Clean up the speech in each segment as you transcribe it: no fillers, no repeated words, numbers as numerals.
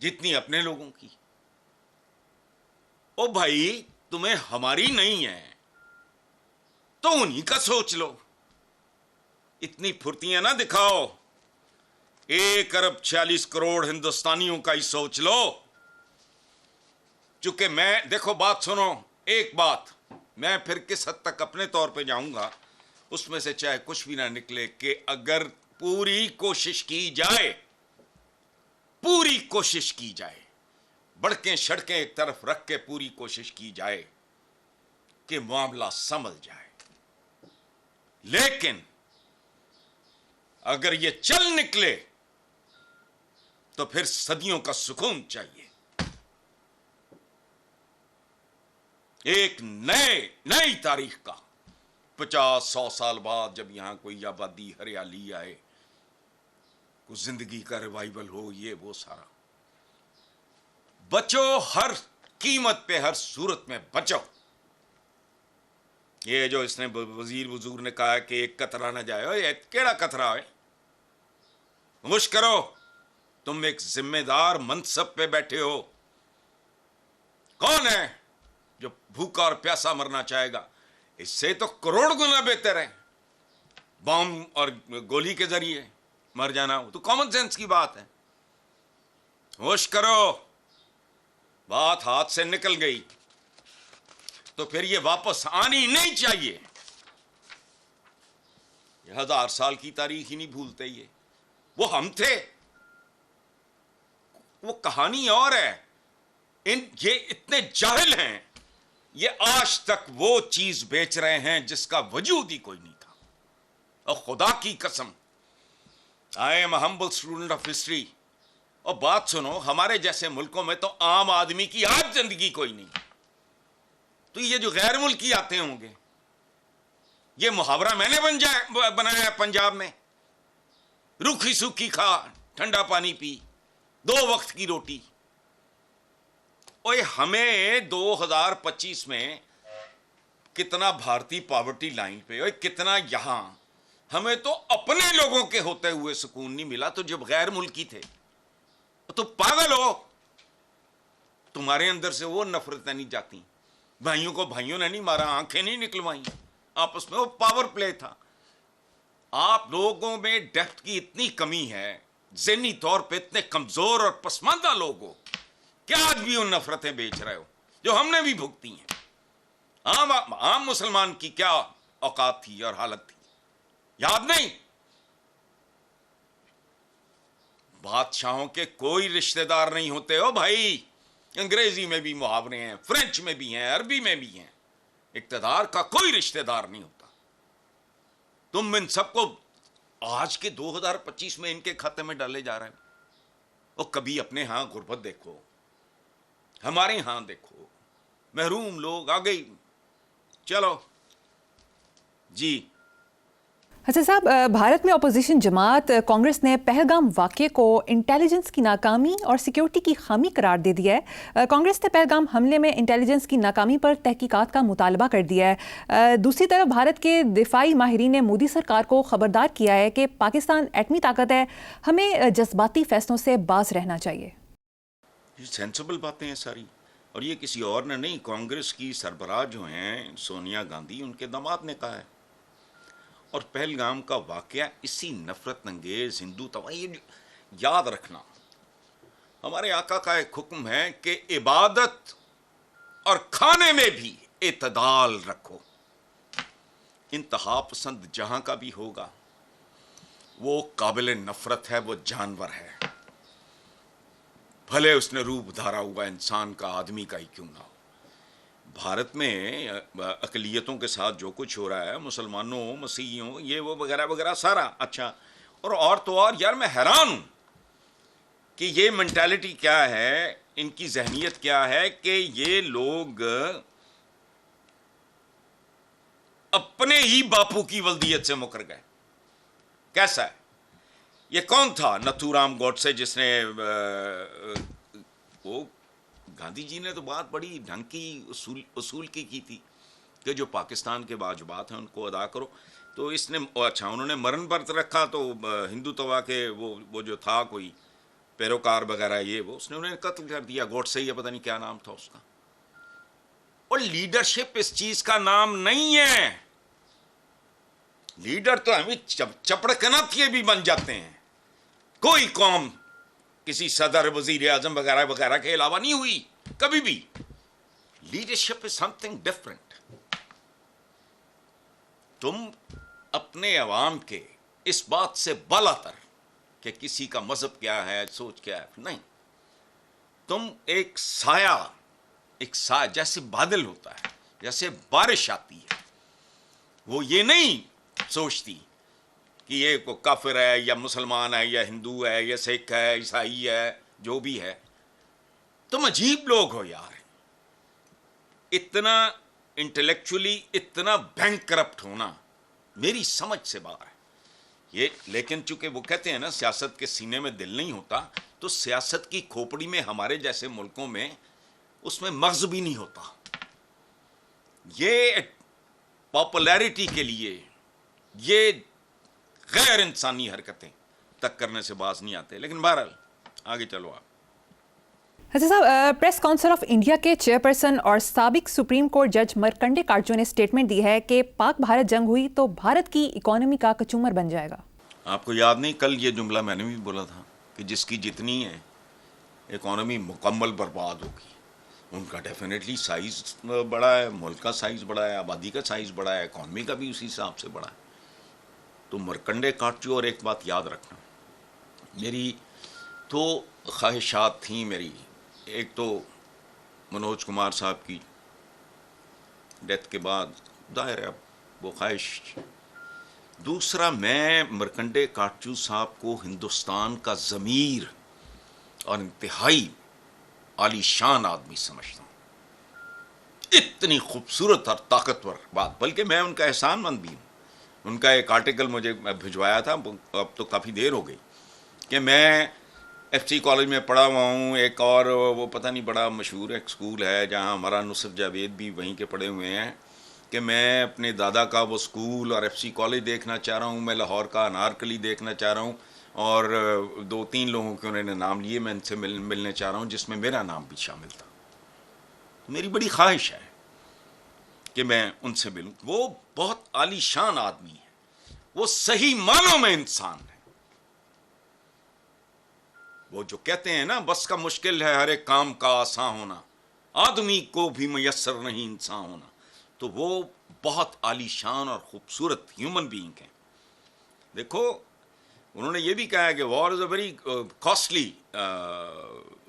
جتنی اپنے لوگوں کی. او بھائی تمہیں ہماری نہیں ہے تو انہی کا سوچ لو. اتنی پھرتیاں نہ دکھاؤ. 1 ارب 46 کروڑ ہندوستانیوں کا ہی سوچ لو. چونکہ میں دیکھو بات سنو ایک بات میں پھر کس حد تک اپنے طور پہ جاؤں گا اس میں سے چاہے کچھ بھی نہ نکلے کہ اگر پوری کوشش کی جائے بڑکیں شڑکیں ایک طرف رکھ کے پوری کوشش کی جائے کہ معاملہ سنبھل جائے. لیکن اگر یہ چل نکلے تو پھر صدیوں کا سکون چاہیے. ایک نئی تاریخ کا 50-100 سال بعد جب یہاں کوئی آبادی ہریالی آئے کوئی زندگی کا ریوائول ہو یہ وہ سارا. بچو ہر قیمت پہ ہر صورت میں بچو. یہ جو اس نے وزیر بزرگ نے کہا کہ ایک قطرہ نہ جائے یہ کیڑا قطرہ ہے. مش کرو تم ایک ذمہ دار منصب پہ بیٹھے ہو. کون ہے جو بھوکا اور پیاسا مرنا چاہے گا؟ اس سے تو کروڑ گنا بہتر ہے بام اور گولی کے ذریعے مر جانا. تو کامن سینس کی بات ہے. ہوش کرو. بات ہاتھ سے نکل گئی تو پھر یہ واپس آنی نہیں چاہیے. یہ 1000 سال کی تاریخ ہی نہیں بھولتے. وہ ہم تھے. وہ کہانی اور ہے. یہ اتنے جاہل ہیں یہ آج تک وہ چیز بیچ رہے ہیں جس کا وجود ہی کوئی نہیں تھا. اور خدا کی قسم I am a humble student of history. اور بات سنو ہمارے جیسے ملکوں میں تو عام آدمی کی آج زندگی کوئی نہیں. تو یہ جو غیر ملکی آتے ہوں گے یہ محاورہ میں نے بنایا پنجاب میں روکھی سوکھی کھا ٹھنڈا پانی پی 2 وقت کی روٹی. اوے ہمیں 2025 میں کتنا بھارتی پاورٹی لائن پہ اوے کتنا یہاں ہمیں تو اپنے لوگوں کے ہوتے ہوئے سکون نہیں ملا. تو جب غیر ملکی تھے تو پاگل ہو. تمہارے اندر سے وہ نفرتیں نہیں جاتی. بھائیوں کو بھائیوں نے نہیں مارا آنکھیں نہیں نکلوائیں آپس میں. وہ پاور پلے تھا. آپ لوگوں میں ڈیپتھ کی اتنی کمی ہے ذہنی طور پہ اتنے کمزور اور پسماندہ لوگ ہو کہ آج بھی ان نفرتیں بیچ رہے ہو جو ہم نے بھی بھگتی ہیں. عام مسلمان کی کیا اوقات تھی اور حالت تھی یاد نہیں. بادشاہوں کے کوئی رشتہ دار نہیں ہوتے ہو بھائی. انگریزی میں بھی محاورے ہیں فرینچ میں بھی ہیں عربی میں بھی ہیں. اقتدار کا کوئی رشتہ دار نہیں ہوتا. تم ان سب کو آج کے 2025 میں ان کے کھاتے میں ڈالے جا رہے ہیں. اور کبھی اپنے ہاں غربت دیکھو ہمارے ہاں دیکھو محروم لوگ آ گئی. چلو جی. حسن صاحب بھارت میں اپوزیشن جماعت کانگریس نے پہلگام واقعے کو انٹیلیجنس کی ناکامی اور سیکیورٹی کی خامی قرار دے دیا ہے. کانگریس نے پہلگام حملے میں انٹیلیجنس کی ناکامی پر تحقیقات کا مطالبہ کر دیا ہے. دوسری طرف بھارت کے دفاعی ماہرین نے مودی سرکار کو خبردار کیا ہے کہ پاکستان ایٹمی طاقت ہے ہمیں جذباتی فیصلوں سے باز رہنا چاہیے. یہ سینسیبل باتیں ہیں ساری. اور یہ کسی اور نے نہیں کانگریس کی سربراہ جو ہیں سونیا گاندھی ان کے داماد نے کہا ہے. اور پہلگام کا واقعہ اسی نفرت انگیز ہندو توائی یاد رکھنا. ہمارے آقا کا ایک حکم ہے کہ عبادت اور کھانے میں بھی اعتدال رکھو. انتہا پسند جہاں کا بھی ہوگا وہ قابل نفرت ہے. وہ جانور ہے بھلے اس نے روپ دھارا ہوا انسان کا آدمی کا ہی کیوں نہ ہو. بھارت میں اقلیتوں کے ساتھ جو کچھ ہو رہا ہے مسلمانوں مسیحیوں یہ وہ وغیرہ وغیرہ سارا اچھا. اور تو اور یار میں حیران ہوں کہ یہ مینٹالٹی کیا ہے ان کی ذہنیت کیا ہے کہ یہ لوگ اپنے ہی باپو کی ولدیت سے مکر گئے. کیسا ہے یہ کون تھا نتھو رام گوڈسے جس نے وہ گاندھی جی نے تو بات بڑی ڈھنگ کی اصول کی تھی کہ جو پاکستان کے واجبات ہیں ان کو ادا کرو. تو اس نے اچھا انہوں نے مرن برت رکھا تو ہندو توا کے وہ جو تھا کوئی پیروکار وغیرہ یہ وہ، اس نے انہیں قتل کر دیا. گوڈسے یا پتہ نہیں کیا نام تھا اس کا. اور لیڈرشپ اس چیز کا نام نہیں ہے. لیڈر تو ہمیں چپڑکنتیے بھی بن جاتے ہیں. کوئی قوم کسی صدر وزیر اعظم وغیرہ وغیرہ کے علاوہ نہیں ہوئی کبھی بھی. Leadership is some thing different. تم اپنے عوام کے اس بات سے بالا تر کہ کسی کا مذہب کیا ہے، سوچ کیا ہے، نہیں. تم ایک سایہ جیسے بادل ہوتا ہے، جیسے بارش آتی ہے، وہ یہ نہیں سوچتی کہ یہ کوئی کافر ہے یا مسلمان ہے یا ہندو ہے یا سکھ ہے عیسائی ہے جو بھی ہے. تم عجیب لوگ ہو یار. اتنا انٹلیکچولی اتنا بینک کرپٹ ہونا میری سمجھ سے باہر ہے یہ. لیکن چونکہ وہ کہتے ہیں نا سیاست کے سینے میں دل نہیں ہوتا، تو سیاست کی کھوپڑی میں ہمارے جیسے ملکوں میں اس میں مغز بھی نہیں ہوتا. یہ پاپولیرٹی کے لیے یہ غیر انسانی حرکتیں تک کرنے سے باز نہیں آتے. لیکن بہرحال آگے چلو آپ. حسن صاحب، پریس کونسل آف انڈیا کے چیئرپرسن اور سابق سپریم کورٹ جج مرکنڈے کارچو نے اسٹیٹمنٹ دی ہے کہ پاک بھارت جنگ ہوئی تو بھارت کی اکانومی کا کچومر بن جائے گا. آپ کو یاد نہیں کل یہ جملہ میں نے بھی بولا تھا کہ جس کی جتنی ہے اکانومی مکمل برباد ہوگی. ان کا ڈیفینیٹلی سائز بڑا ہے، ملک کا سائز بڑا ہے، آبادی کا سائز بڑا ہے، اکانومی کا بھی اسی حساب سے بڑا ہے. تو مرکنڈے کارچو. اور ایک بات یاد رکھنا، میری تو خواہشات تھیں. میری ایک تو منوج کمار صاحب کی ڈیتھ کے بعد ظاہر ہے اب وہ خواہش. دوسرا، میں مرکنڈے کارچو صاحب کو ہندوستان کا ضمیر اور انتہائی عالی شان آدمی سمجھتا ہوں. اتنی خوبصورت اور طاقتور بات. بلکہ میں ان کا احسان مند بھی ہوں. ان کا ایک آرٹیکل مجھے بھجوایا تھا، اب تو کافی دیر ہو گئی، کہ میں ایف سی کالج میں پڑھا ہوا ہوں. ایک اور وہ پتہ نہیں بڑا مشہور ایک اسکول ہے جہاں ہمارا نصرت جاوید بھی وہیں کے پڑھے ہوئے ہیں، کہ میں اپنے دادا کا وہ اسکول اور ایف سی کالج دیکھنا چاہ رہا ہوں. میں لاہور کا انارکلی دیکھنا چاہ رہا ہوں. اور 2-3 لوگوں کے انہوں نے نام لیے، میں ان سے ملنے چاہ رہا ہوں جس میں میرا نام بھی شامل تھا. میری بڑی خواہش ہے کہ میں ان سے ملوں. وہ بہت عالی شان آدمی ہے. وہ صحیح معنوں میں انسان ہے. وہ جو کہتے ہیں نا بس کا مشکل ہے ہر ایک کام کا آسان ہونا، آدمی کو بھی میسر نہیں انسان ہونا. تو وہ بہت عالی شان اور خوبصورت ہیومن بینگ ہیں. دیکھو انہوں نے یہ بھی کہا ہے کہ وار از اے ویری کاسٹلی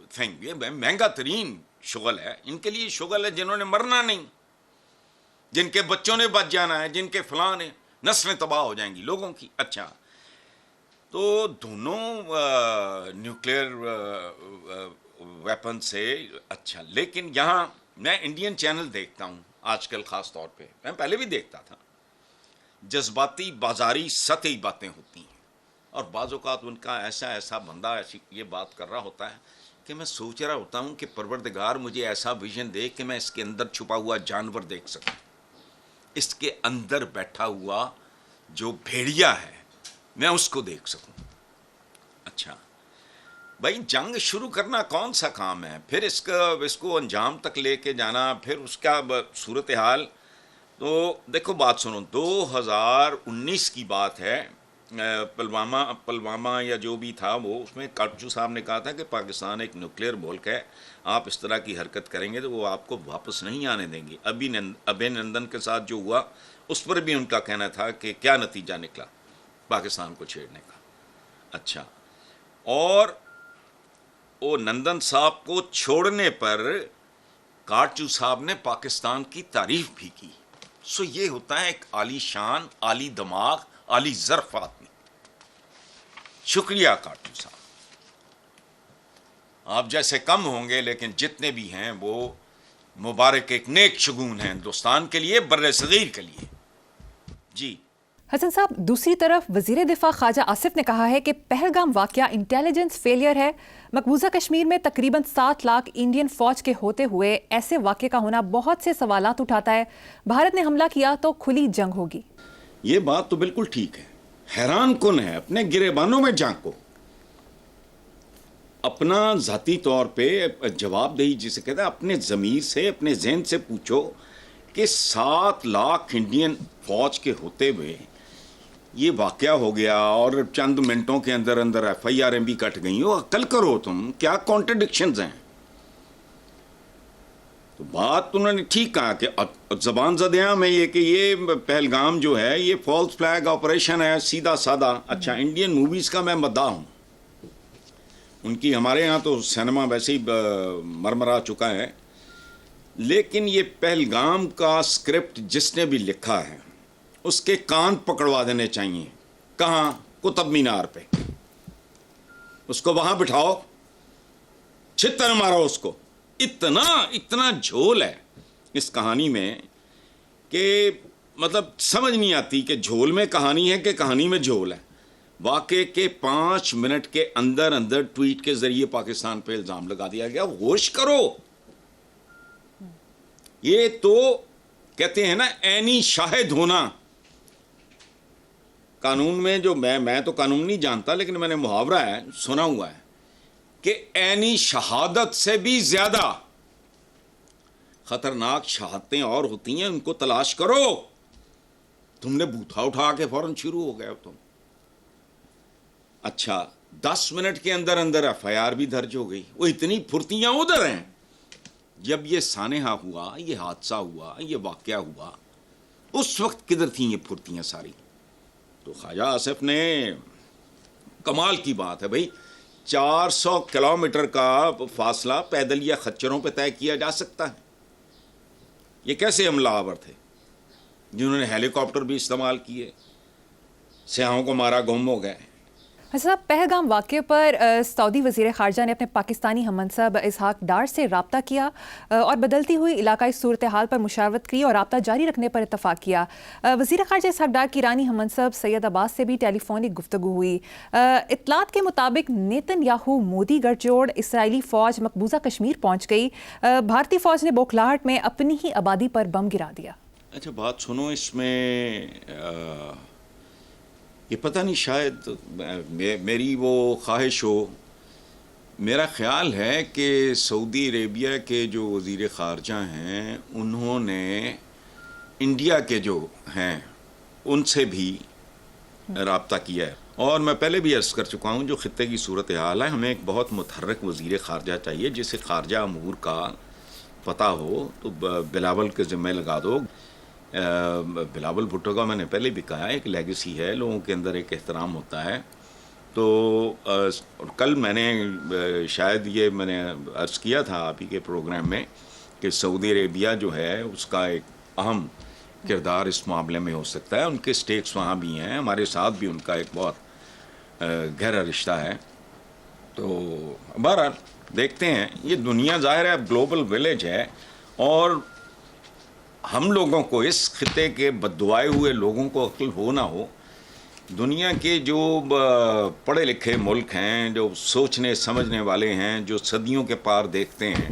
تھنگ. یہ مہنگا ترین شغل ہے. ان کے لیے شغل ہے جنہوں نے مرنا نہیں، جن کے بچوں نے بچ جانا ہے، جن کے فلاں نے نسلیں تباہ ہو جائیں گی لوگوں کی. اچھا، تو دونوں نیوکلیئر ویپن سے اچھا. لیکن یہاں میں انڈین چینل دیکھتا ہوں آج کل خاص طور پہ، میں پہلے بھی دیکھتا تھا. جذباتی بازاری سطحی باتیں ہوتی ہیں، اور بعض اوقات ان کا ایسا بندہ ایسی یہ بات کر رہا ہوتا ہے کہ میں سوچ رہا ہوتا ہوں کہ پروردگار مجھے ایسا ویژن دے کہ میں اس کے اندر چھپا ہوا جانور دیکھ سکوں، اس کے اندر بیٹھا ہوا جو بھیڑیا ہے میں اس کو دیکھ سکوں. اچھا بھائی، جنگ شروع کرنا کون سا کام ہے، پھر اس کو انجام تک لے کے جانا، پھر اس کا صورتحال. تو دیکھو بات سنو، 2019 کی بات ہے. پلوامہ یا جو بھی تھا وہ، اس میں کارچو صاحب نے کہا تھا کہ پاکستان ایک نیوکلیئر ملک ہے، آپ اس طرح کی حرکت کریں گے تو وہ آپ کو واپس نہیں آنے دیں گے. ابھی نندن کے ساتھ جو ہوا اس پر بھی ان کا کہنا تھا کہ کیا نتیجہ نکلا پاکستان کو چھیڑنے کا. اچھا، اور وہ نندن صاحب کو چھوڑنے پر کارچو صاحب نے پاکستان کی تعریف بھی کی. سو یہ ہوتا ہے ایک عالی شان، عالی دماغ، عالی ظرف آدمی. شکریہ کارچو صاحب. آپ جیسے کم ہوں گے لیکن جتنے بھی ہیں وہ مبارک ایک نیک شگون ہیں ہندوستان کے لیے، بر صغیر کے لیے. جی حسن صاحب، دوسری طرف وزیر دفاع خواجہ آصف نے کہا ہے کہ پہلگام واقعہ انٹیلیجنس فیلئر ہے. مقبوضہ کشمیر میں تقریباً 7 لاکھ انڈین فوج کے ہوتے ہوئے ایسے واقعے کا ہونا بہت سے سوالات اٹھاتا ہے. بھارت نے حملہ کیا تو کھلی جنگ ہوگی. یہ بات تو بالکل ٹھیک ہے. حیران کن ہے، اپنے گریبانوں میں جھانکو. اپنا ذاتی طور پہ جواب دہی جسے کہتے ہیں اپنے ضمیر سے اپنے ذہن سے پوچھو کہ 7 لاکھ انڈین فوج کے ہوتے ہوئے یہ واقعہ ہو گیا اور چند منٹوں کے اندر اندر ایف آئی آر بھی کٹ گئی ہو. عقل کرو تم, کیا کانٹرڈکشنز ہیں. تو بات انہوں نے ٹھیک کہا کہ زبان زدیاں میں یہ کہ یہ پہلگام جو ہے یہ فالس فلیگ آپریشن ہے, سیدھا سادہ. اچھا, انڈین موویز کا میں مداح ہوں, ان کی ہمارے ہاں تو سینما ویسے ہی مرمرا چکا ہے, لیکن یہ پہلگام کا اسکرپٹ جس نے بھی لکھا ہے اس کے کان پکڑوا دینے چاہیے. کہاں؟ قطب مینار پہ. اس کو وہاں بٹھاؤ, چھتر مارو اس کو. اتنا جھول ہے اس کہانی میں کہ مطلب سمجھ نہیں آتی کہ جھول میں کہانی ہے کہ کہانی میں جھول ہے. واقعے کے 5 منٹ کے اندر اندر ٹویٹ کے ذریعے پاکستان پہ الزام لگا دیا گیا. ہوش کرو. یہ تو کہتے ہیں نا عینی شاہد ہونا. قانون میں جو میں تو قانون نہیں جانتا, لیکن میں نے محاورہ ہے سنا ہوا ہے کہ عینی شہادت سے بھی زیادہ خطرناک شہادتیں اور ہوتی ہیں, ان کو تلاش کرو. تم نے بوتھا اٹھا کے فوراً شروع ہو گئے تم. اچھا, 10 منٹ کے اندر اندر ایف آئی آر بھی درج ہو گئی. وہ اتنی پھرتیاں ادھر ہیں. جب یہ سانحہ ہوا, یہ حادثہ ہوا, یہ واقعہ ہوا, اس وقت کدھر تھیں یہ پھرتیاں ساری؟ تو خواجہ آصف نے, کمال کی بات ہے بھائی, 400 کلومیٹر کا فاصلہ پیدل یا خچروں پہ طے کیا جا سکتا ہے. یہ کیسے حملہ آور تھے جنہوں نے ہیلی کاپٹر بھی استعمال کیے, سیاحوں کو مارا, گم ہو گئے. صاحب, پہلگام واقعے پر سعودی وزیر خارجہ نے اپنے پاکستانی ہم منصب اسحاق ڈار سے رابطہ کیا اور بدلتی ہوئی علاقائی صورتحال پر مشاورت کی اور رابطہ جاری رکھنے پر اتفاق کیا. وزیر خارجہ اسحاق ڈار کی ایرانی ہم منصب سید عباس سے بھی ٹیلی فونک گفتگو ہوئی. اطلاعات کے مطابق نیتن یاہو مودی گٹھ جوڑ اسرائیلی فوج مقبوضہ کشمیر پہنچ گئی. بھارتی فوج نے بوکھلاہٹ میں اپنی ہی آبادی پر بم گرا دیا. اچھا بات سنو, اس میں یہ پتہ نہیں, شاید میری وہ خواہش ہو. میرا خیال ہے کہ سعودی عربیہ کے جو وزیر خارجہ ہیں انہوں نے انڈیا کے جو ہیں ان سے بھی رابطہ کیا ہے. اور میں پہلے بھی عرض کر چکا ہوں, جو خطے کی صورتحال ہے, ہمیں ایک بہت متحرک وزیر خارجہ چاہیے جسے خارجہ امور کا پتہ ہو. تو بلاول کے ذمہ لگا دو. بلاول بھٹو کا میں نے پہلے بھی کہا ہے ایک لیگیسی ہے, لوگوں کے اندر ایک احترام ہوتا ہے. تو کل میں نے شاید یہ میں نے عرض کیا تھا آپ ہی کے پروگرام میں کہ سعودی عربیہ جو ہے اس کا ایک اہم کردار اس معاملے میں ہو سکتا ہے. ان کے سٹیکس وہاں بھی ہیں, ہمارے ساتھ بھی ان کا ایک بہت گہرا رشتہ ہے. تو بہرحال دیکھتے ہیں. یہ دنیا ظاہر ہے گلوبل ولیج ہے, اور ہم لوگوں کو, اس خطے کے بددعائے ہوئے لوگوں کو عقل ہو نہ ہو, دنیا کے جو پڑھے لکھے ملک ہیں, جو سوچنے سمجھنے والے ہیں, جو صدیوں کے پار دیکھتے ہیں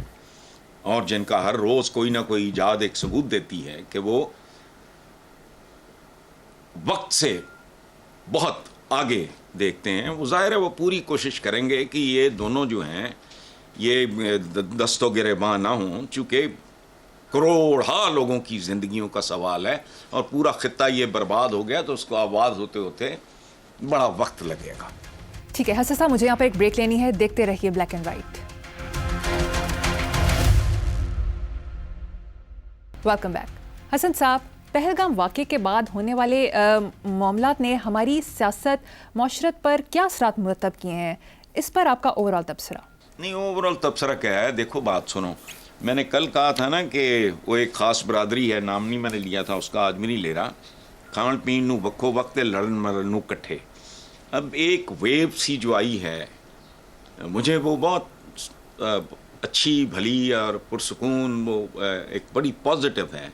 اور جن کا ہر روز کوئی نہ کوئی ایجاد ایک ثبوت دیتی ہے کہ وہ وقت سے بہت آگے دیکھتے ہیں, وہ ظاہر ہے وہ پوری کوشش کریں گے کہ یہ دونوں جو ہیں یہ دست و گریباں نہ ہوں, چونکہ کروڑا لوگوں کی زندگیوں کا سوال ہے اور پورا خطہ یہ برباد ہو گیا تو اس کو آواز ہوتے ہوتے بڑا وقت لگے گا. ٹھیک ہے حسن صاحب, مجھے یہاں پہ ایک بریک لینی ہے, دیکھتے رہیے black and white. Welcome back. Hassan صاحب, پہلگام واقعے کے بعد ہونے والے معاملات نے ہماری سیاست معاشرت پر کیا اثرات مرتب کیے ہیں, اس پر آپ کا اوور آل تبصرہ؟ نہیں, اوور آل تبصرہ کیا ہے, دیکھو بات سنو. میں نے کل کہا تھا نا کہ وہ ایک خاص برادری ہے, نام نہیں میں نے لیا تھا اس کا, آج بھی نہیں لے رہا. کھان پین نو وکھو وقت لڑن مرن نو کٹھے. اب ایک ویو سی جو آئی ہے, مجھے وہ بہت اچھی بھلی اور پرسکون, وہ ایک بڑی پازیٹیو ہے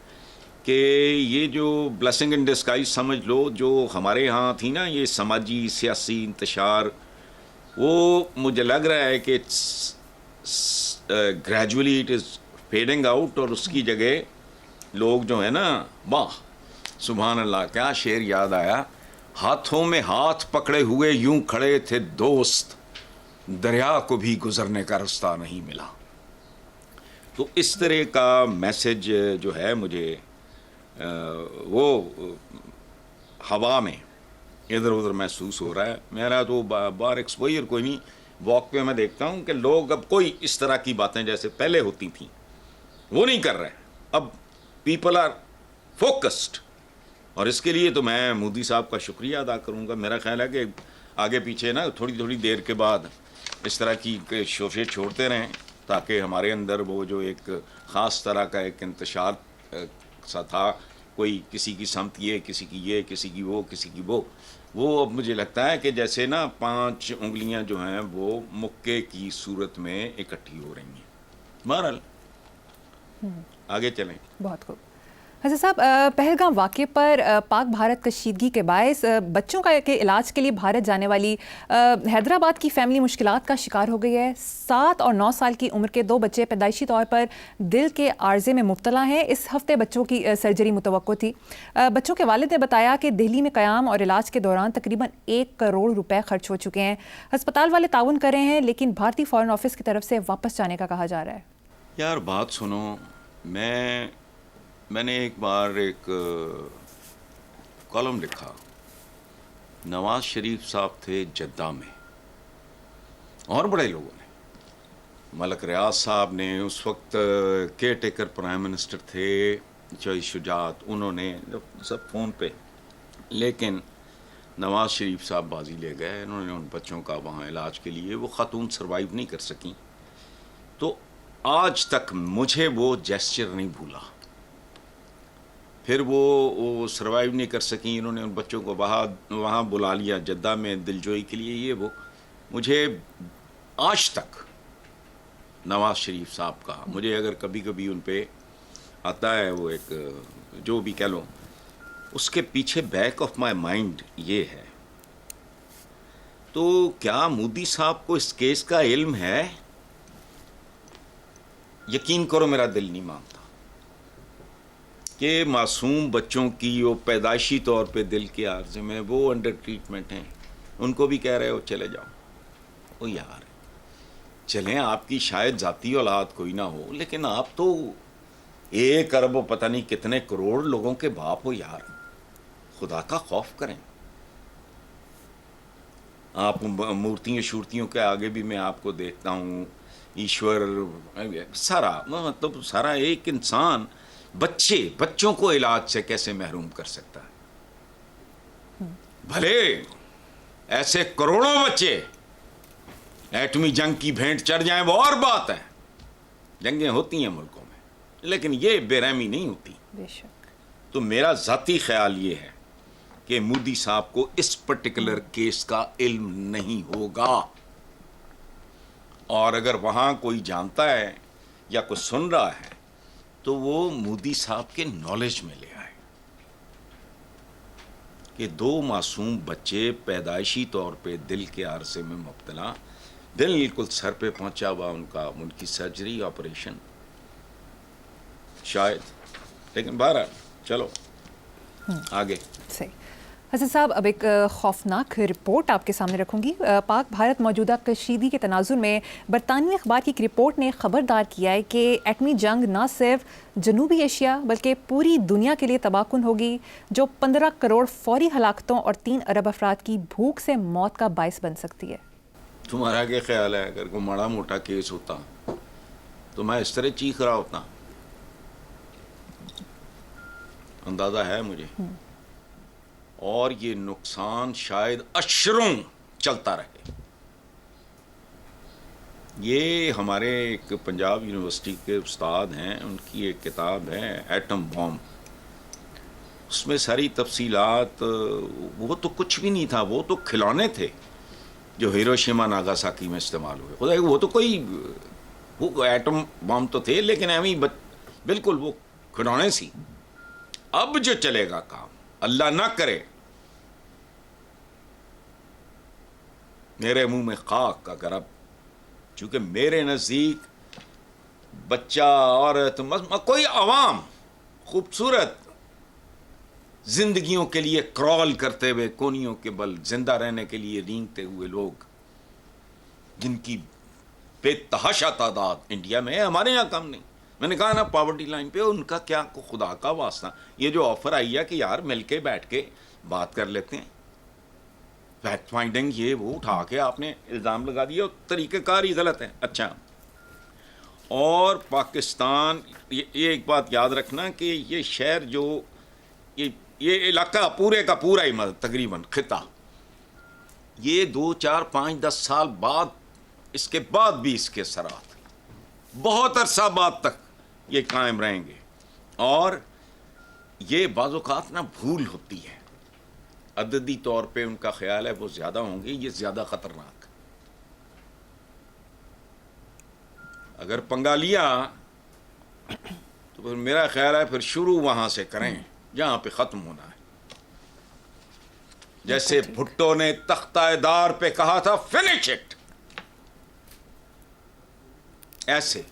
کہ یہ جو بلیسنگ ان ڈسگائز سمجھ لو جو ہمارے ہاں تھی نا, یہ سماجی سیاسی انتشار, وہ مجھے لگ رہا ہے کہ gradually it is feeding out, اور اس کی جگہ لوگ جو ہیں نا, واہ سبحان اللہ, کیا شعر یاد آیا, ہاتھوں میں ہاتھ پکڑے ہوئے یوں کھڑے تھے دوست, دریا کو بھی گزرنے کا راستہ نہیں ملا. تو اس طرح کا میسج جو ہے مجھے وہ ہوا میں ادھر ادھر محسوس ہو رہا ہے. میرا تو بار ایکسپوئر کوئی نہیں. واک پہ میں دیکھتا ہوں کہ لوگ اب کوئی اس طرح کی باتیں جیسے پہلے ہوتی تھیں وہ نہیں کر رہے. اب پیپل آر فوکسڈ. اور اس کے لیے تو میں مودی صاحب کا شکریہ ادا کروں گا. میرا خیال ہے کہ آگے پیچھے نا تھوڑی دیر کے بعد اس طرح کی شوشے چھوڑتے رہیں تاکہ ہمارے اندر وہ جو ایک خاص طرح کا ایک انتشار سا تھا، کوئی کسی کی سمت یہ، کسی کی یہ، کسی کی وہ، کسی کی وہ اب مجھے لگتا ہے کہ جیسے نا 5 انگلیاں جو ہیں وہ مکے کی صورت میں اکٹھی ہو رہی ہیں. بہرحال آگے چلیں. بہت خوب. حضرت صاحب، پہلگام واقعے پر پاک بھارت کشیدگی کے باعث بچوں کے علاج کے لیے بھارت جانے والی حیدرآباد کی فیملی مشکلات کا شکار ہو گئی ہے. 7 اور 9 سال کی عمر کے 2 بچے پیدائشی طور پر دل کے عارضے میں مبتلا ہیں. اس ہفتے بچوں کی سرجری متوقع تھی. بچوں کے والد نے بتایا کہ دہلی میں قیام اور علاج کے دوران تقریباً 1 کروڑ روپے خرچ ہو چکے ہیں. ہسپتال والے تعاون کر رہے ہیں لیکن بھارتی فارن آفس کی طرف سے واپس جانے کا کہا جا رہا ہے. یار بات سنو، میں نے ایک بار ایک کالم لکھا. نواز شریف صاحب تھے جدہ میں اور بڑے لوگوں نے. ملک ریاض صاحب نے اس وقت کیئر ٹیکر پرائم منسٹر تھے، شجاعت، انہوں نے سب فون پہ. لیکن نواز شریف صاحب بازی لے گئے. انہوں نے ان بچوں کا وہاں علاج کے لیے، وہ خاتون سروائیو نہیں کر سکیں. تو آج تک مجھے وہ جیسچر نہیں بھولا. پھر وہ سروائیو نہیں کر سکیں، انہوں نے ان بچوں کو وہاں بلا لیا جدہ میں دلجوئی کے لیے. یہ وہ مجھے آج تک نواز شریف صاحب کا، مجھے اگر کبھی کبھی ان پہ آتا ہے وہ ایک جو بھی کہہ لو، اس کے پیچھے بیک آف مائی مائنڈ یہ ہے. تو کیا مودی صاحب کو اس کیس کا علم ہے؟ یقین کرو میرا دل نہیں مانتا کہ معصوم بچوں کی وہ پیدائشی طور پہ دل کے عارضے میں وہ انڈر ٹریٹمنٹ ہیں. ان کو بھی کہہ رہے ہو چلے جاؤ. او یار چلیں، آپ کی شاید ذاتی اولاد کوئی نہ ہو لیکن آپ تو 1 ارب و پتہ نہیں کتنے کروڑ لوگوں کے باپ ہو. یار خدا کا خوف کریں. آپ مورتیوں شورتیوں کے آگے بھی میں آپ کو دیکھتا ہوں ایشور سارا، مطلب سارا ایک انسان بچوں کو علاج سے کیسے محروم کر سکتا ہے؟ بھلے ایسے کروڑوں بچے ایٹمی جنگ کی بھینٹ چڑھ جائیں وہ اور بات ہے. جنگیں ہوتی ہیں ملکوں میں لیکن یہ بے رحمی نہیں ہوتی. بے شک. تو میرا ذاتی خیال یہ ہے کہ مودی صاحب کو اس پرٹیکولر کیس کا علم نہیں ہوگا. اور اگر وہاں کوئی جانتا ہے یا کوئی سن رہا ہے تو وہ مودی صاحب کے نالج میں لے آئے کہ 2 معصوم بچے پیدائشی طور پہ دل کے عارضے میں مبتلا، دل بالکل سر پہ پہنچا ہوا ان کی سرجری آپریشن شاید. لیکن بہرحال چلو آگے. صحیح. حسن صاحب، اب ایک خوفناک رپورٹ آپ کے سامنے رکھوں گی. پاک بھارت موجودہ کشیدگی کے تناظر میں برطانوی اخبار کی ایک رپورٹ نے خبردار کیا ہے کہ ایٹمی جنگ نہ صرف جنوبی ایشیا بلکہ پوری دنیا کے لیے تباہ کن ہوگی، جو 15 کروڑ فوری ہلاکتوں اور 3 ارب افراد کی بھوک سے موت کا باعث بن سکتی ہے. تمہارا کیا خیال ہے اگر کوئی بڑا موٹا کیس ہوتا تو میں اس طرح چیخ رہا ہوتا؟ اندازہ ہے مجھے. اور یہ نقصان شاید اشروں چلتا رہے. یہ ہمارے ایک پنجاب یونیورسٹی کے استاد ہیں، ان کی ایک کتاب ہے ایٹم بام. اس میں ساری تفصیلات، وہ تو کچھ بھی نہیں تھا، وہ تو کھلونے تھے جو ہیروشیما ناگاساکی میں استعمال ہوئے. خدا وہ تو وہ ایٹم بام تو تھے لیکن ایویں بالکل وہ کھلونے سی. اب جو چلے گا کام، اللہ نہ کرے میرے منہ میں خاک، اگر اب چونکہ میرے نزدیک بچہ، عورت، کوئی عوام خوبصورت زندگیوں کے لیے کرال کرتے ہوئے کونیوں کے بل زندہ رہنے کے لیے رینگتے ہوئے لوگ جن کی بے تحاشا تعداد انڈیا میں ہے, ہمارے یہاں کم نہیں. میں نے کہا نا پاورٹی لائن پہ, ان کا کیا خدا کا واسطہ, یہ جو آفر آئی ہے کہ یار مل کے بیٹھ کے بات کر لیتے ہیں, فیکٹ فائنڈنگ یہ وہ اٹھا کے آپ نے الزام لگا دیا, طریقہ کار ہی غلط ہے. اچھا, اور پاکستان, یہ ایک بات یاد رکھنا کہ یہ شہر جو یہ علاقہ پورے کا پورا ہی تقریباً خطہ, یہ 2 4 5 10 سال بعد, اس کے بعد بھی اس کے اثرات بہت عرصہ بعد تک یہ قائم رہیں گے. اور یہ بعض اوقات نا بھول ہوتی ہے, عددی طور پہ ان کا خیال ہے وہ زیادہ ہوں گے, یہ زیادہ خطرناک. اگر پنگا لیا تو پھر میرا خیال ہے پھر شروع وہاں سے کریں جہاں پہ ختم ہونا ہے. جیسے بھٹو نے تختہ دار پہ کہا تھا فنش اٹ, ایسے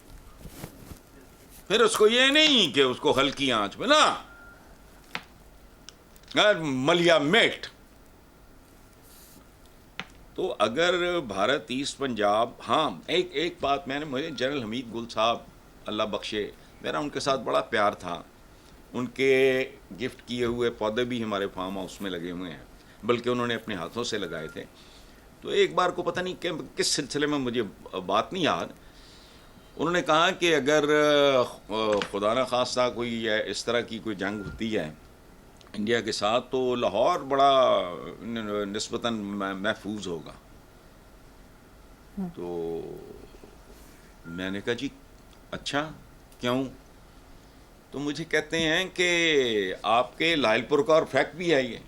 پھر اس کو یہ نہیں کہ اس کو ہلکی آنچ میں نا ملیا میٹ. تو اگر بھارت ایسٹ پنجاب, ہاں ایک بات میں نے, مجھے جنرل حمید گل صاحب اللہ بخشے, میرا ان کے ساتھ بڑا پیار تھا. ان کے گفٹ کیے ہوئے پودے بھی ہمارے فارم ہاؤس میں لگے ہوئے ہیں, بلکہ انہوں نے اپنے ہاتھوں سے لگائے تھے. تو ایک بار کو پتہ نہیں کہ کس سلسلے میں, مجھے بات نہیں یاد, انہوں نے کہا کہ اگر خدا نہ خواستہ کوئی اس طرح کی کوئی جنگ ہوتی ہے انڈیا کے ساتھ تو لاہور بڑا نسبتاً محفوظ ہوگا. تو میں نے کہا جی اچھا کیوں؟ تو مجھے کہتے ہیں کہ آپ کے لائل پور کا, اور فیکٹ بھی ہے یہ,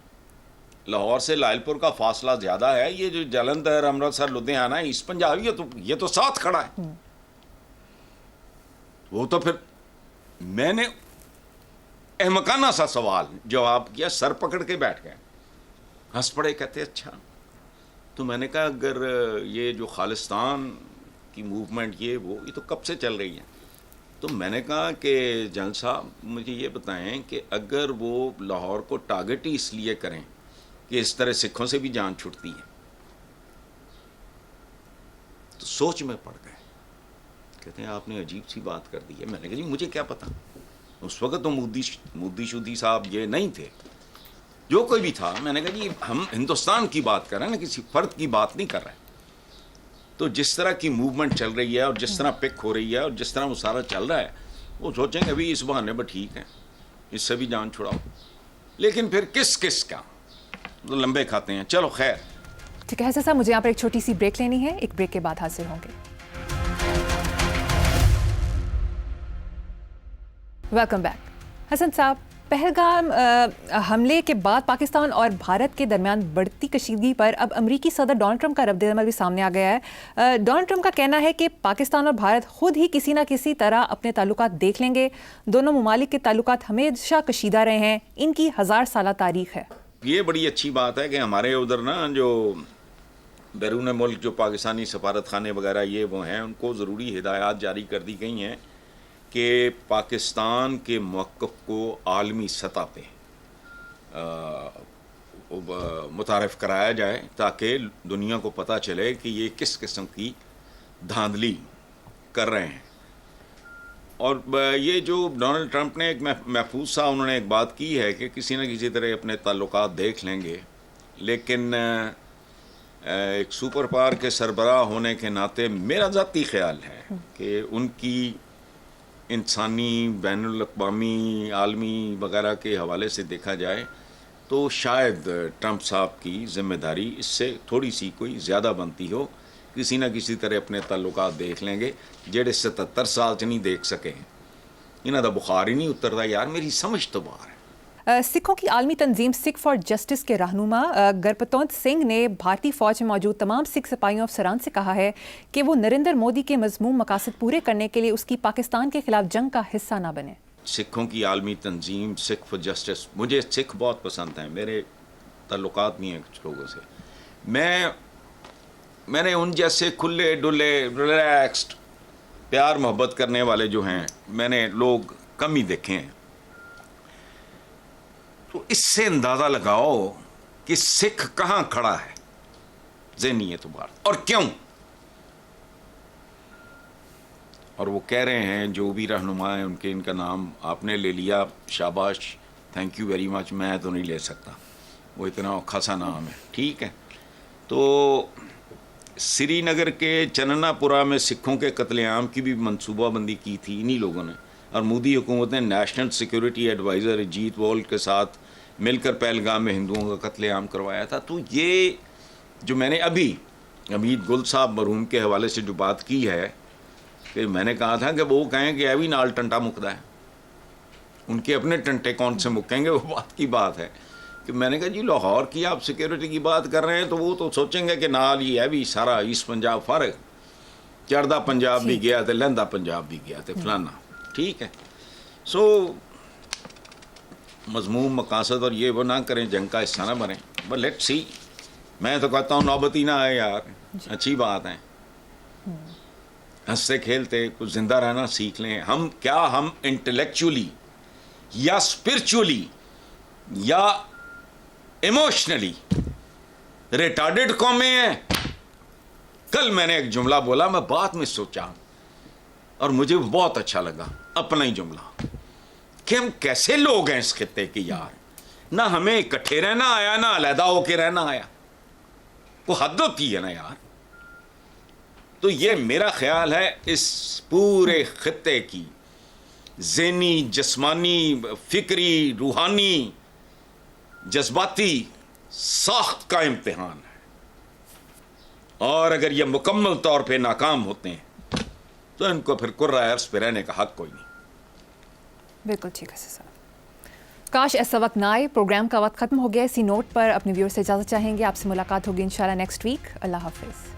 لاہور سے لائل پور کا فاصلہ زیادہ ہے, یہ جو جلندھر امرتسر لدھیانہ ایسٹ پنجاب یہ تو ساتھ کھڑا ہے. وہ تو پھر میں نے احمقانہ سا سوال جواب کیا, سر پکڑ کے بیٹھ گئے, ہنس پڑے, کہتے اچھا. تو میں نے کہا اگر یہ جو خالصتان کی موومنٹ یہ تو کب سے چل رہی ہے؟ تو میں نے کہا کہ جنرل صاحب مجھے یہ بتائیں کہ اگر وہ لاہور کو ٹارگٹ ہی اس لیے کریں کہ اس طرح سکھوں سے بھی جان چھٹتی ہے, تو سوچ میں پڑ گئے. کہتے ہیں آپ نے عجیب سی بات کر دی ہے. میں نے کہا جی مجھے کیا پتا, اس وقت تو مودی شودی صاحب یہ نہیں تھے, جو کوئی بھی تھا. میں نے کہا جی ہم ہندوستان کی بات کر رہے ہیں نا, کسی فرد کی بات نہیں کر رہے. تو جس طرح کی موومنٹ چل رہی ہے اور جس طرح پک ہو رہی ہے اور جس طرح وہ سارا چل رہا ہے, وہ سوچیں گے ابھی اس بہانے پر ٹھیک ہے, اس سے بھی جان چھڑاؤ. لیکن پھر کس کا تو لمبے کھاتے ہیں. چلو خیر, ٹھیک ہے حسن صاحب, مجھے یہاں پر ایک چھوٹی سی بریک لینی ہے, ایک بریک کے بعد حاصل ہوں گے. Welcome back. حسن صاحب, پہلگام حملے کے بعد پاکستان اور بھارت کے درمیان بڑھتی کشیدگی پر اب امریکی صدر ڈونلڈ ٹرمپ کا رد عمل بھی سامنے آ گیا ہے. ڈونلڈ ٹرمپ کا کہنا ہے کہ پاکستان اور بھارت خود ہی کسی نہ کسی طرح اپنے تعلقات دیکھ لیں گے. دونوں ممالک کے تعلقات ہمیشہ کشیدہ رہے ہیں, ان کی 1000 سالہ تاریخ ہے. یہ بڑی اچھی بات ہے کہ ہمارے ادھر نا جو بیرون ملک جو پاکستانی سفارت خانے وغیرہ یہ وہ ہیں, ان کو ضروری ہدایات جاری کر دی گئی ہیں کہ پاکستان کے موقف کو عالمی سطح پہ متعارف کرایا جائے تاکہ دنیا کو پتہ چلے کہ یہ کس قسم کی دھاندلی کر رہے ہیں. اور یہ جو ڈونلڈ ٹرمپ نے ایک محفوظ سا انہوں نے ایک بات کی ہے کہ کسی نہ کسی طرح اپنے تعلقات دیکھ لیں گے, لیکن ایک سپر پاور کے سربراہ ہونے کے ناطے میرا ذاتی خیال ہے کہ ان کی انسانی, بین الاقوامی, عالمی وغیرہ کے حوالے سے دیکھا جائے تو شاید ٹرمپ صاحب کی ذمہ داری اس سے تھوڑی سی کوئی زیادہ بنتی ہو. کسی نہ کسی طرح اپنے تعلقات دیکھ لیں گے, جڑے 77 سال سے نہیں دیکھ سکے ہیں. انہاں دا بخار ہی نہیں اترتا یار, میری سمجھ تو باہر ہے. سکھوں کی عالمی تنظیم سکھ فار جسٹس کے رہنما گرپتونت سنگھ نے بھارتی فوج میں موجود تمام سکھ سپاہیوں افسران سے کہا ہے کہ وہ نریندر مودی کے مذموم مقاصد پورے کرنے کے لیے اس کی پاکستان کے خلاف جنگ کا حصہ نہ بنے. سکھوں کی عالمی تنظیم سکھ فار جسٹس, مجھے سکھ بہت پسند ہیں, میرے تعلقات نہیں ہیں کچھ لوگوں سے. میں نے ان جیسے کھلے ڈلے ریلیکسڈ پیار محبت کرنے والے جو ہیں میں نے لوگ کم ہی دیکھے ہیں. تو اس سے اندازہ لگاؤ کہ سکھ کہاں کھڑا ہے ذہنی اعتبار اور کیوں. اور وہ کہہ رہے ہیں جو بھی رہنما ہیں ان کا نام آپ نے لے لیا, شاباش, تھینک یو ویری مچ. میں تو نہیں لے سکتا, وہ اتنا اوکھا سا نام ہے. ٹھیک ہے, تو سری نگر کے چننا پورہ میں سکھوں کے قتل عام کی بھی منصوبہ بندی کی تھی انہی لوگوں نے, اور مودی حکومت نے نیشنل سیکیورٹی ایڈوائزر اجیت وال کے ساتھ مل کر پہلگام میں ہندوؤں کا قتل عام کروایا تھا. تو یہ جو میں نے ابھی امید گل صاحب مرحوم کے حوالے سے جو بات کی ہے کہ میں نے کہا تھا کہ وہ کہیں کہ ابھی نال ٹنٹا مکدا ہے, ان کے اپنے ٹنٹے کون سے مکیں گے, وہ بات کی بات ہے. کہ میں نے کہا جی لاہور کی آپ سیکیورٹی کی بات کر رہے ہیں تو وہ تو سوچیں گے کہ نال یہ ہے بھی سارا ایسٹ پنجاب فرق, چڑھدا پنجاب بھی گیا تھا, لہندا پنجاب بھی گیا تھا, فلانا. ٹھیک ہے, سو مضموم مقاصد اور یہ وہ نہ کریں, جنگ کا حصہ نہ بنیں. بٹ لیٹ سی, میں تو کہتا ہوں نوبت ہی نہ آئے یار, اچھی بات ہے. ہنستے کھیلتے کچھ زندہ رہنا سیکھ لیں. ہم انٹلیکچولی یا اسپرچولی یا ایموشنلی ریٹارڈڈ قومیں ہیں. کل میں نے ایک جملہ بولا, میں بعد میں سوچا اور مجھے بہت اچھا لگا, اپنا ہی جملہ, کہ ہم کیسے لوگ ہیں اس خطے کے یار. نہ ہمیں اکٹھے رہنا آیا نہ علیحدہ ہو کے رہنا آیا. وہ حد ہوتی ہے نا یار. تو یہ میرا خیال ہے اس پورے خطے کی ذہنی, جسمانی, فکری, روحانی, جذباتی ساخت کا امتحان ہے. اور اگر یہ مکمل طور پہ ناکام ہوتے ہیں تو ان کو پھر کرۂ عرض پہ رہنے کا حق کوئی نہیں. بالکل ٹھیک ہے صاحب. کاش ایسا وقت نہ آئے. پروگرام کا وقت ختم ہو گیا. اسی نوٹ پر اپنے ویور سے اجازت چاہیں گے. آپ سے ملاقات ہوگی انشاءاللہ نیکسٹ ویک. اللہ حافظ.